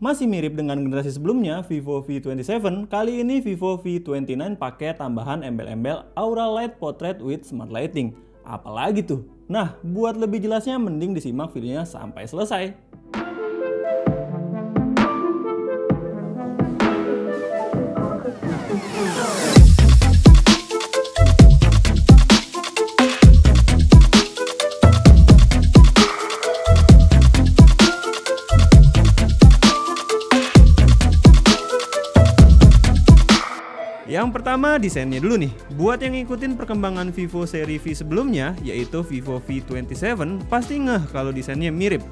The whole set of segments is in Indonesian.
Masih mirip dengan generasi sebelumnya, Vivo V27, kali ini Vivo V29 pakai tambahan embel-embel Aura Light Portrait with Smart Lighting. Apalagi tuh? Nah, buat lebih jelasnya mending disimak videonya sampai selesai. Yang pertama desainnya dulu nih. Buat yang ngikutin perkembangan Vivo seri V sebelumnya, yaitu Vivo V27, pasti ngeh kalau desainnya mirip.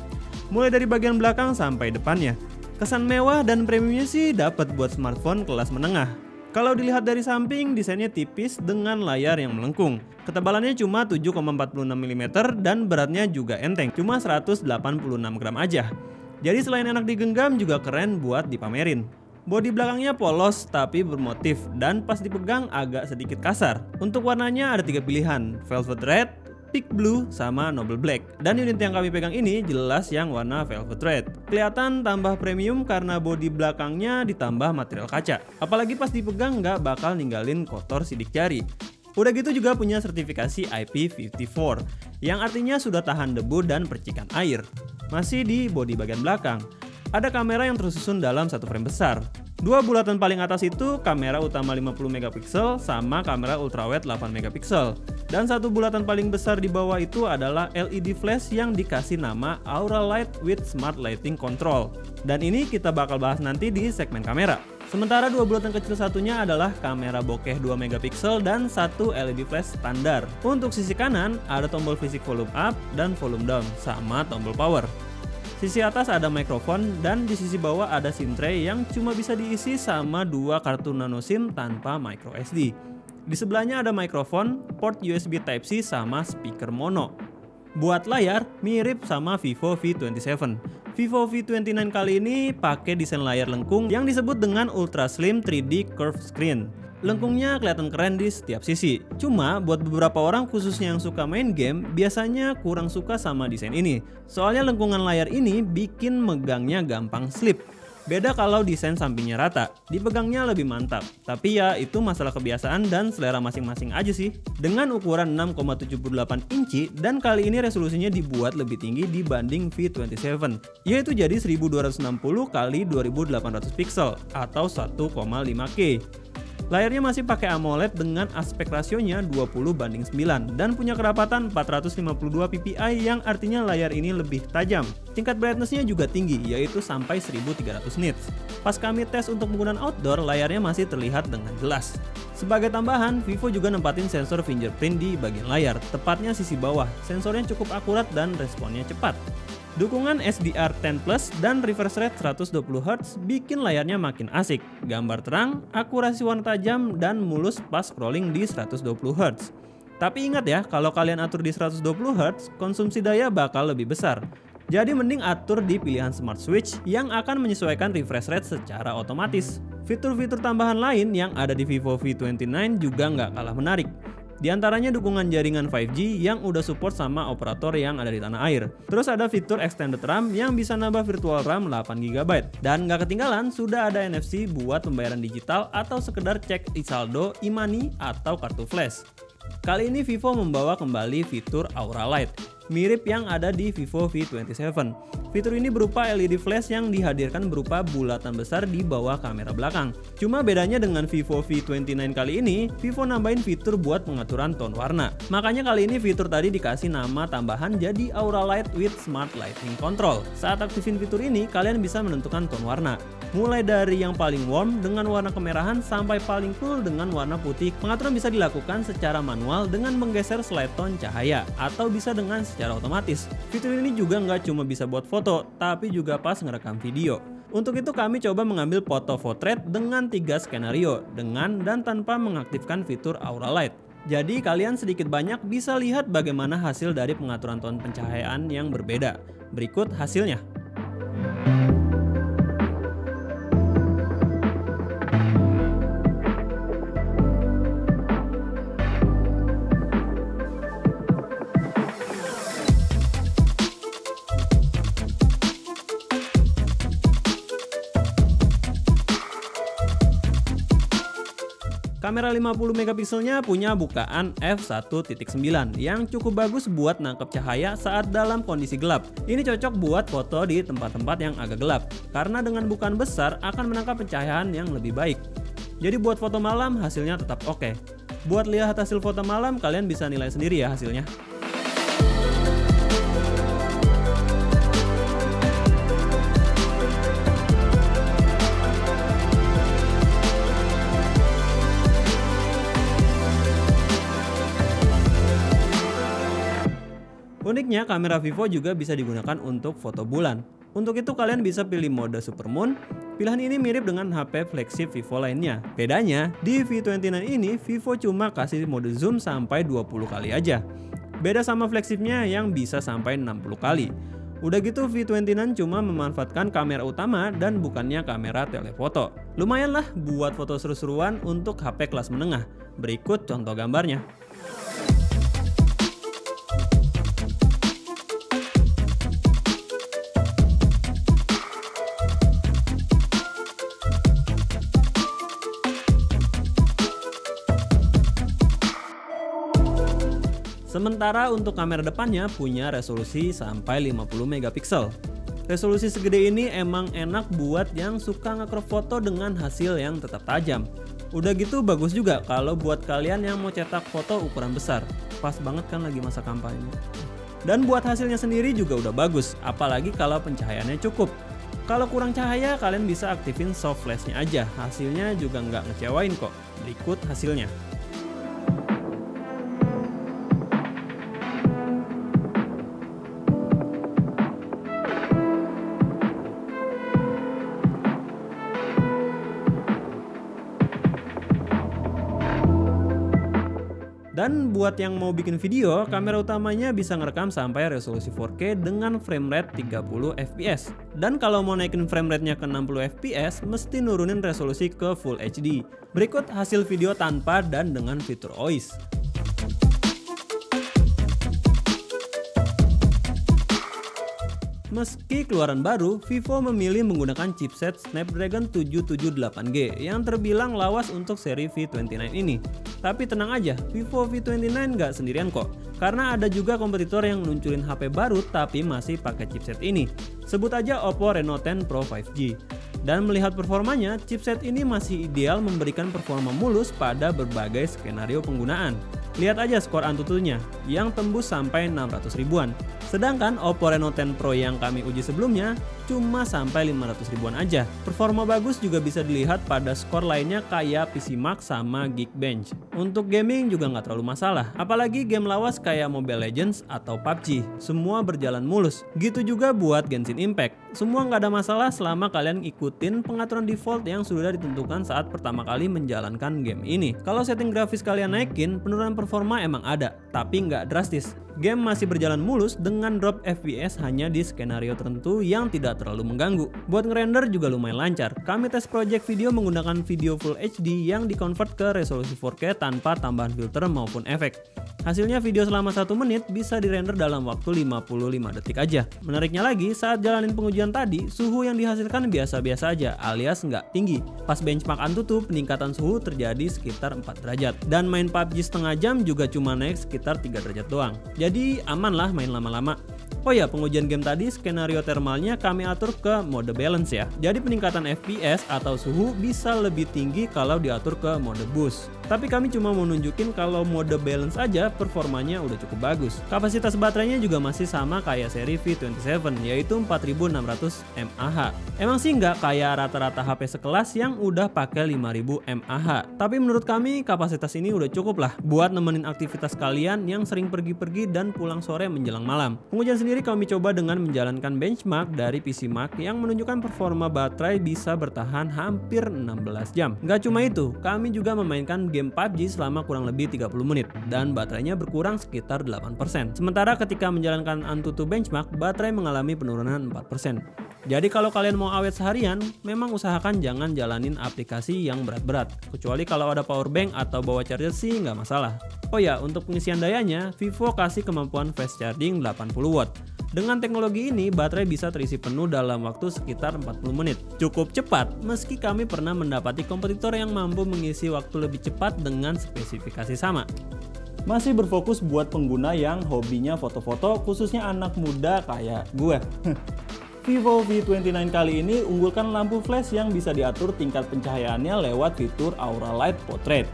Mulai dari bagian belakang sampai depannya. Kesan mewah dan premiumnya sih dapat buat smartphone kelas menengah. Kalau dilihat dari samping, desainnya tipis dengan layar yang melengkung. Ketebalannya cuma 7,46 mm dan beratnya juga enteng, cuma 186 gram aja. Jadi selain enak digenggam juga keren buat dipamerin. Bodi belakangnya polos tapi bermotif dan pas dipegang agak sedikit kasar. Untuk warnanya ada 3 pilihan, Velvet Red, Peak Blue, sama Noble Black. Dan unit yang kami pegang ini jelas yang warna Velvet Red. Kelihatan tambah premium karena bodi belakangnya ditambah material kaca. Apalagi pas dipegang nggak bakal ninggalin kotor sidik jari. Udah gitu juga punya sertifikasi IP54, yang artinya sudah tahan debu dan percikan air. Masih di bodi bagian belakang. Ada kamera yang tersusun dalam satu frame besar. Dua bulatan paling atas itu kamera utama 50 megapiksel sama kamera ultrawide 8 megapiksel. Dan satu bulatan paling besar di bawah itu adalah LED flash yang dikasih nama Aura Light with Smart Lighting Control. Dan ini kita bakal bahas nanti di segmen kamera. Sementara dua bulatan kecil satunya adalah kamera bokeh 2 megapiksel dan satu LED flash standar. Untuk sisi kanan ada tombol fisik volume up dan volume down sama tombol power. Sisi atas ada mikrofon dan di sisi bawah ada SIM tray yang cuma bisa diisi sama 2 kartu nano SIM tanpa micro SD. Di sebelahnya ada mikrofon, port USB Type-C sama speaker mono. Buat layar mirip sama Vivo V27. Vivo V29 kali ini pakai desain layar lengkung yang disebut dengan Ultra Slim 3D Curved Screen. Lengkungnya kelihatan keren di setiap sisi. Cuma buat beberapa orang khususnya yang suka main game biasanya kurang suka sama desain ini. Soalnya lengkungan layar ini bikin megangnya gampang slip. Beda kalau desain sampingnya rata, dipegangnya lebih mantap. Tapi ya itu masalah kebiasaan dan selera masing-masing aja sih. Dengan ukuran 6,78 inci dan kali ini resolusinya dibuat lebih tinggi dibanding V27, yaitu jadi 1260 x 2800 pixel atau 1,5K. Layarnya masih pakai AMOLED dengan aspek rasionya 20:9 dan punya kerapatan 452 ppi yang artinya layar ini lebih tajam. Tingkat brightness-nya juga tinggi yaitu sampai 1300 nits. Pas kami tes untuk penggunaan outdoor, layarnya masih terlihat dengan jelas. Sebagai tambahan, Vivo juga nempatin sensor fingerprint di bagian layar, tepatnya sisi bawah. Sensornya cukup akurat dan responnya cepat. Dukungan SDR10 Plus dan refresh rate 120Hz bikin layarnya makin asik. Gambar terang, akurasi warna tajam, dan mulus pas scrolling di 120Hz. Tapi ingat ya, kalau kalian atur di 120Hz, konsumsi daya bakal lebih besar. Jadi mending atur di pilihan Smart Switch yang akan menyesuaikan refresh rate secara otomatis. Fitur-fitur tambahan lain yang ada di Vivo V29 juga nggak kalah menarik. Di antaranya dukungan jaringan 5G yang udah support sama operator yang ada di tanah air. Terus ada fitur extended RAM yang bisa nambah virtual RAM 8GB. Dan nggak ketinggalan sudah ada NFC buat pembayaran digital atau sekedar cek e-saldo, e-money, atau kartu flash. Kali ini Vivo membawa kembali fitur Aura Light, mirip yang ada di Vivo V27. Fitur ini berupa LED flash yang dihadirkan berupa bulatan besar di bawah kamera belakang. Cuma bedanya dengan Vivo V29 kali ini, Vivo nambahin fitur buat pengaturan tone warna. Makanya kali ini fitur tadi dikasih nama tambahan jadi Aura Light with Smart Lighting Control. Saat aktifin fitur ini, kalian bisa menentukan tone warna. Mulai dari yang paling warm dengan warna kemerahan sampai paling cool dengan warna putih. Pengaturan bisa dilakukan secara manual dengan menggeser slide tone cahaya atau bisa dengan secara otomatis. Fitur ini juga nggak cuma bisa buat foto, tapi juga pas ngerekam video. Untuk itu kami coba mengambil foto portrait dengan 3 skenario dengan dan tanpa mengaktifkan fitur Aura Light. Jadi kalian sedikit banyak bisa lihat bagaimana hasil dari pengaturan tone pencahayaan yang berbeda. Berikut hasilnya. Kamera 50 megapikselnya punya bukaan f1.9 yang cukup bagus buat nangkep cahaya saat dalam kondisi gelap. Ini cocok buat foto di tempat-tempat yang agak gelap, karena dengan bukaan besar akan menangkap pencahayaan yang lebih baik. Jadi buat foto malam hasilnya tetap oke. Buat lihat hasil foto malam, kalian bisa nilai sendiri ya hasilnya. Uniknya, kamera Vivo juga bisa digunakan untuk foto bulan. Untuk itu kalian bisa pilih mode Supermoon. Pilihan ini mirip dengan HP flagship Vivo lainnya. Bedanya, di V29 ini Vivo cuma kasih mode zoom sampai 20 kali aja. Beda sama flagshipnya yang bisa sampai 60 kali. Udah gitu V29 cuma memanfaatkan kamera utama dan bukannya kamera telefoto. Lumayan lah buat foto seru-seruan untuk HP kelas menengah. Berikut contoh gambarnya. Sementara untuk kamera depannya punya resolusi sampai 50 megapiksel. Resolusi segede ini emang enak buat yang suka nge-crop foto dengan hasil yang tetap tajam. Udah gitu bagus juga kalau buat kalian yang mau cetak foto ukuran besar. Pas banget kan lagi masa kampanye. Dan buat hasilnya sendiri juga udah bagus, apalagi kalau pencahayaannya cukup. Kalau kurang cahaya kalian bisa aktifin soft flash-nya aja, hasilnya juga nggak ngecewain kok. Berikut hasilnya. Dan buat yang mau bikin video, kamera utamanya bisa ngerekam sampai resolusi 4K dengan frame rate 30 fps. Dan kalau mau naikin frame rate-nya ke 60 fps, mesti nurunin resolusi ke Full HD. Berikut hasil video tanpa dan dengan fitur OIS. Meski keluaran baru, Vivo memilih menggunakan chipset Snapdragon 778G yang terbilang lawas untuk seri V29 ini. Tapi tenang aja, Vivo V29 nggak sendirian kok, karena ada juga kompetitor yang nunculin HP baru tapi masih pakai chipset ini. Sebut aja Oppo Reno 10 Pro 5G. Dan melihat performanya, chipset ini masih ideal memberikan performa mulus pada berbagai skenario penggunaan. Lihat aja skor Antutunya yang tembus sampai 600 ribuan. Sedangkan Oppo Reno 10 Pro yang kami uji sebelumnya cuma sampai 500 ribuan aja. Performa bagus juga bisa dilihat pada skor lainnya kayak PC Max sama Geekbench. Untuk gaming juga nggak terlalu masalah, apalagi game lawas kayak Mobile Legends atau PUBG. Semua berjalan mulus. Gitu juga buat Genshin Impact. Semua nggak ada masalah selama kalian ikutin pengaturan default yang sudah ditentukan saat pertama kali menjalankan game ini. Kalau setting grafis kalian naikin, penurunan performa emang ada, tapi nggak drastis. Game masih berjalan mulus dengan drop FPS hanya di skenario tertentu yang tidak terlalu mengganggu. Buat ngerender juga lumayan lancar. Kami tes project video menggunakan video Full HD yang dikonvert ke resolusi 4K tanpa tambahan filter maupun efek. Hasilnya video selama 1 menit bisa dirender dalam waktu 55 detik aja. Menariknya lagi, saat jalanin pengujian tadi, suhu yang dihasilkan biasa-biasa aja alias nggak tinggi. Pas benchmark Antutu, peningkatan suhu terjadi sekitar 4 derajat. Dan main PUBG setengah jam juga cuma naik sekitar 3 derajat doang. Jadi aman lah main lama-lama. Oh ya, pengujian game tadi skenario thermalnya kami atur ke mode balance ya. Jadi peningkatan FPS atau suhu bisa lebih tinggi kalau diatur ke mode boost. Tapi kami cuma mau nunjukin kalau mode balance aja performanya udah cukup bagus. Kapasitas baterainya juga masih sama kayak seri V27 yaitu 4600 mAh. Emang sih nggak kayak rata-rata HP sekelas yang udah pakai 5000 mAh. Tapi menurut kami kapasitas ini udah cukup lah buat nemenin aktivitas kalian yang sering pergi-pergi dan pulang sore menjelang malam. Pengujian sendiri kami coba dengan menjalankan benchmark dari PC Max yang menunjukkan performa baterai bisa bertahan hampir 16 jam. Nggak cuma itu, kami juga memainkan game PUBG selama kurang lebih 30 menit dan baterainya berkurang sekitar 8%. Sementara ketika menjalankan Antutu benchmark, baterai mengalami penurunan 4%. Jadi kalau kalian mau awet seharian, memang usahakan jangan jalanin aplikasi yang berat-berat. Kecuali kalau ada power bank atau bawa charger sih nggak masalah. Oh ya, untuk pengisian dayanya, Vivo kasih kemampuan fast charging 80 watt. Dengan teknologi ini, baterai bisa terisi penuh dalam waktu sekitar 40 menit. Cukup cepat, meski kami pernah mendapati kompetitor yang mampu mengisi waktu lebih cepat dengan spesifikasi sama. Masih berfokus buat pengguna yang hobinya foto-foto, khususnya anak muda kayak gue. Vivo V29 kali ini unggulkan lampu flash yang bisa diatur tingkat pencahayaannya lewat fitur Aura Light Portrait.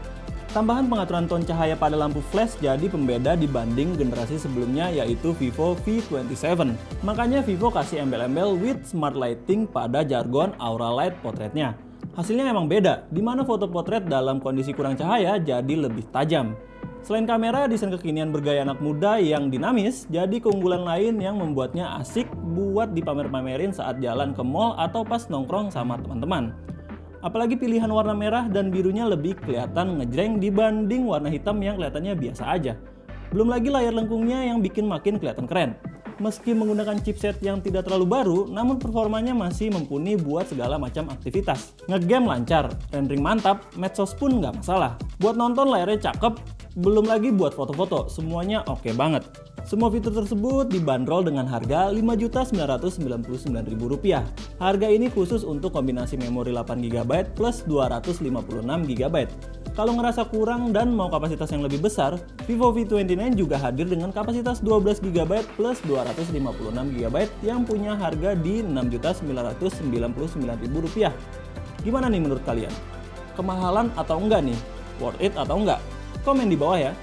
Tambahan pengaturan ton cahaya pada lampu flash jadi pembeda dibanding generasi sebelumnya yaitu Vivo V27. Makanya Vivo kasih embel-embel with smart lighting pada jargon Aura Light Portrait-nya. Hasilnya emang beda, di mana foto potret dalam kondisi kurang cahaya jadi lebih tajam. Selain kamera, desain kekinian bergaya anak muda yang dinamis jadi keunggulan lain yang membuatnya asik buat dipamer-pamerin saat jalan ke mall atau pas nongkrong sama teman-teman. Apalagi pilihan warna merah dan birunya lebih kelihatan ngejreng dibanding warna hitam yang kelihatannya biasa aja. Belum lagi layar lengkungnya yang bikin makin kelihatan keren. Meski menggunakan chipset yang tidak terlalu baru, namun performanya masih mumpuni buat segala macam aktivitas. Ngegame lancar, rendering mantap, medsos pun nggak masalah. Buat nonton layarnya cakep, belum lagi buat foto-foto, semuanya oke banget. Semua fitur tersebut dibanderol dengan harga Rp5.999.000. Harga ini khusus untuk kombinasi memori 8GB plus 256GB. Kalau ngerasa kurang dan mau kapasitas yang lebih besar, Vivo V29 juga hadir dengan kapasitas 12GB plus 256GB yang punya harga di Rp6.999.000. Gimana nih menurut kalian? Kemahalan atau enggak nih? Worth it atau enggak? Komen di bawah ya.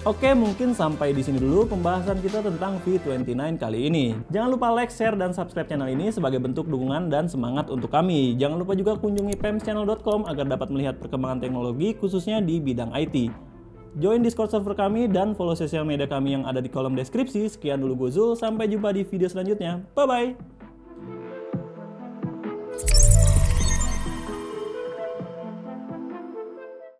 Oke, mungkin sampai di sini dulu pembahasan kita tentang V29 kali ini. Jangan lupa like, share, dan subscribe channel ini sebagai bentuk dukungan dan semangat untuk kami. Jangan lupa juga kunjungi pemschannel.com agar dapat melihat perkembangan teknologi khususnya di bidang IT. Join Discord server kami dan follow sosial media kami yang ada di kolom deskripsi. Sekian dulu gue Zul, sampai jumpa di video selanjutnya. Bye-bye!